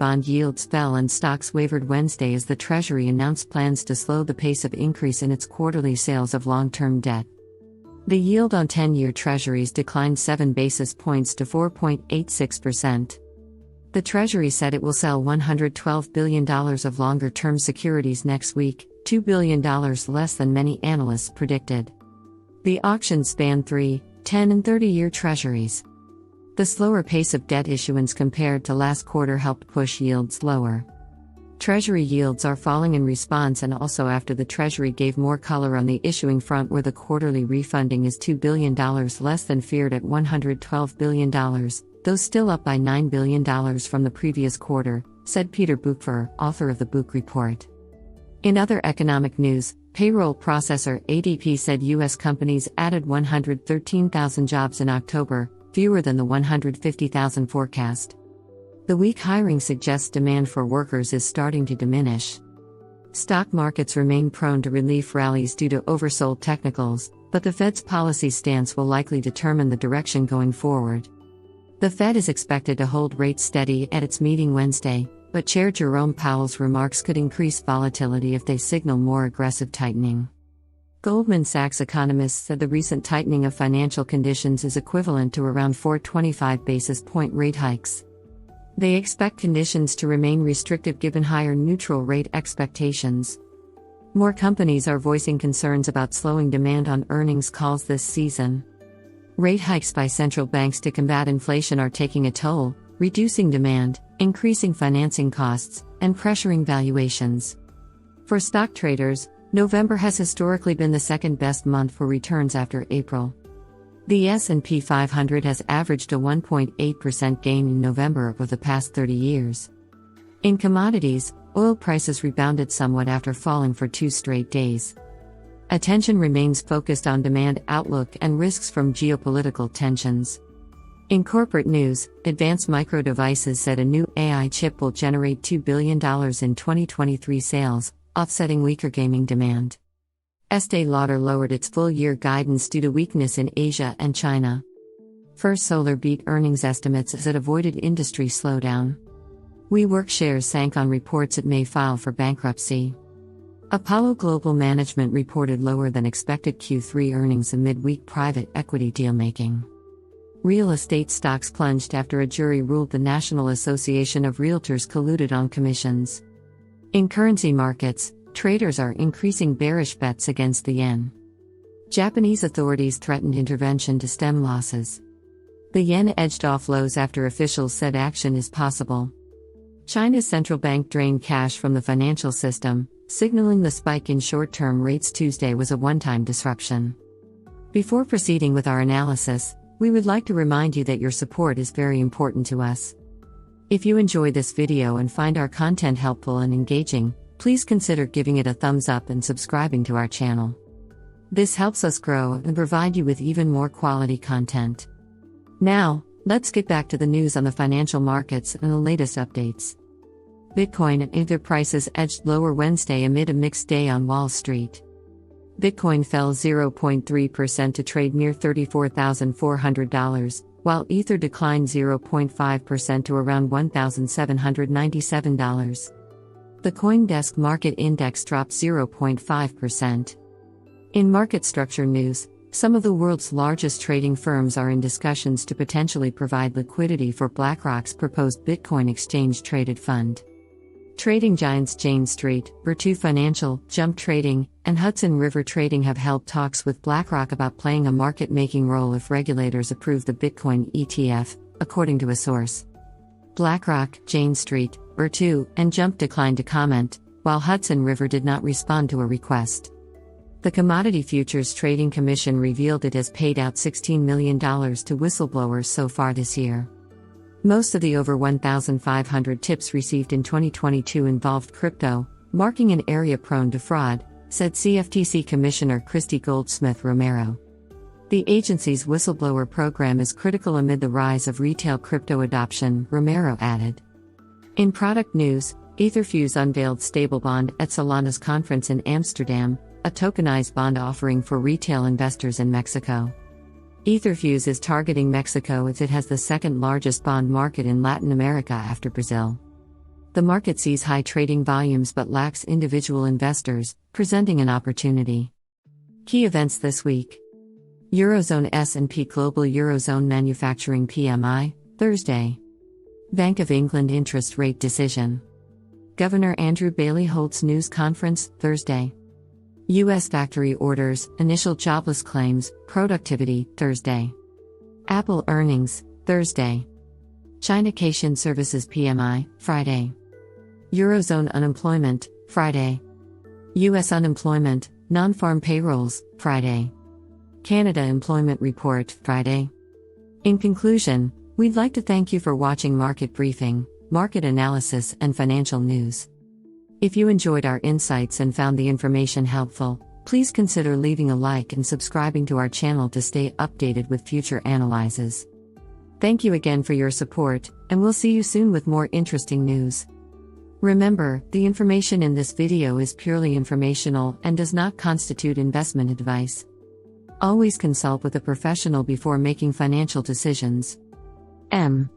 bond yields fell and stocks wavered Wednesday as the Treasury announced plans to slow the pace of increase in its quarterly sales of long-term debt. The yield on 10-year Treasuries declined 7 basis points to 4.86%. The Treasury said it will sell $112 billion of longer-term securities next week, $2 billion less than many analysts predicted. The auction spanned 3, 10 and 30-year Treasuries. The slower pace of debt issuance compared to last quarter helped push yields lower. Treasury yields are falling in response and also after the Treasury gave more color on the issuing front, where the quarterly refunding is $2 billion less than feared at $112 billion, though still up by $9 billion from the previous quarter, said Peter Buchfer, author of the Buch Report. In other economic news, payroll processor ADP said U.S. companies added 113,000 jobs in October, fewer than the 150,000 forecast. The weak hiring suggests demand for workers is starting to diminish. Stock markets remain prone to relief rallies due to oversold technicals, but the Fed's policy stance will likely determine the direction going forward. The Fed is expected to hold rates steady at its meeting Wednesday, but Chair Jerome Powell's remarks could increase volatility if they signal more aggressive tightening. Goldman Sachs economists said the recent tightening of financial conditions is equivalent to around 425 basis point rate hikes. They expect conditions to remain restrictive given higher neutral rate expectations. More companies are voicing concerns about slowing demand on earnings calls this season. Rate hikes by central banks to combat inflation are taking a toll, reducing demand, increasing financing costs, and pressuring valuations. For stock traders, November has historically been the second-best month for returns after April. The S&P 500 has averaged a 1.8% gain in November over the past 30 years. In commodities, oil prices rebounded somewhat after falling for 2 straight days. Attention remains focused on demand outlook and risks from geopolitical tensions. In corporate news, Advanced Micro Devices said a new AI chip will generate $2 billion in 2023 sales, offsetting weaker gaming demand. Estée Lauder lowered its full-year guidance due to weakness in Asia and China. First Solar beat earnings estimates as it avoided industry slowdown. WeWork shares sank on reports it may file for bankruptcy. Apollo Global Management reported lower than expected Q3 earnings amid weak private equity deal-making. Real estate stocks plunged after a jury ruled the National Association of Realtors colluded on commissions. In currency markets, traders are increasing bearish bets against the yen. Japanese authorities threatened intervention to stem losses. The yen edged off lows after officials said action is possible. China's central bank drained cash from the financial system, signaling the spike in short-term rates Tuesday was a one-time disruption. Before proceeding with our analysis, we would like to remind you that your support is very important to us. If you enjoy this video and find our content helpful and engaging, please consider giving it a thumbs up and subscribing to our channel. This helps us grow and provide you with even more quality content. Now, let's get back to the news on the financial markets and the latest updates. Bitcoin and Ether prices edged lower Wednesday amid a mixed day on Wall Street. Bitcoin fell 0.3% to trade near $34,400, while Ether declined 0.5% to around $1,797. The CoinDesk Market Index dropped 0.5%. In market structure news, some of the world's largest trading firms are in discussions to potentially provide liquidity for BlackRock's proposed Bitcoin exchange-traded fund. Trading giants Jane Street, Virtu Financial, Jump Trading, and Hudson River Trading have held talks with BlackRock about playing a market-making role if regulators approve the Bitcoin ETF, according to a source. BlackRock, Jane Street, Virtu, and Jump declined to comment, while Hudson River did not respond to a request. The Commodity Futures Trading Commission revealed it has paid out $16 million to whistleblowers so far this year. Most of the over 1,500 tips received in 2022 involved crypto, marking an area prone to fraud, said CFTC Commissioner Christy Goldsmith Romero. The agency's whistleblower program is critical amid the rise of retail crypto adoption, Romero added. In product news, Etherfuse unveiled Stablebond at Solana's conference in Amsterdam, a tokenized bond offering for retail investors in Mexico. Etherfuse is targeting Mexico as it has the second largest bond market in Latin America after Brazil. The market sees high trading volumes but lacks individual investors, presenting an opportunity. Key events this week. Eurozone S&P Global Eurozone Manufacturing PMI, Thursday. Bank of England interest rate decision. Governor Andrew Bailey holds news conference, Thursday. U.S. factory orders, initial jobless claims, productivity, Thursday. Apple earnings, Thursday. China Caixin Services PMI, Friday. Eurozone unemployment, Friday. U.S. unemployment, non-farm payrolls, Friday. Canada Employment Report, Friday. In conclusion, we'd like to thank you for watching Market Briefing, market analysis and financial news. If you enjoyed our insights and found the information helpful, please consider leaving a like and subscribing to our channel to stay updated with future analyses. Thank you again for your support, and we'll see you soon with more interesting news. Remember, the information in this video is purely informational and does not constitute investment advice. Always consult with a professional before making financial decisions. M.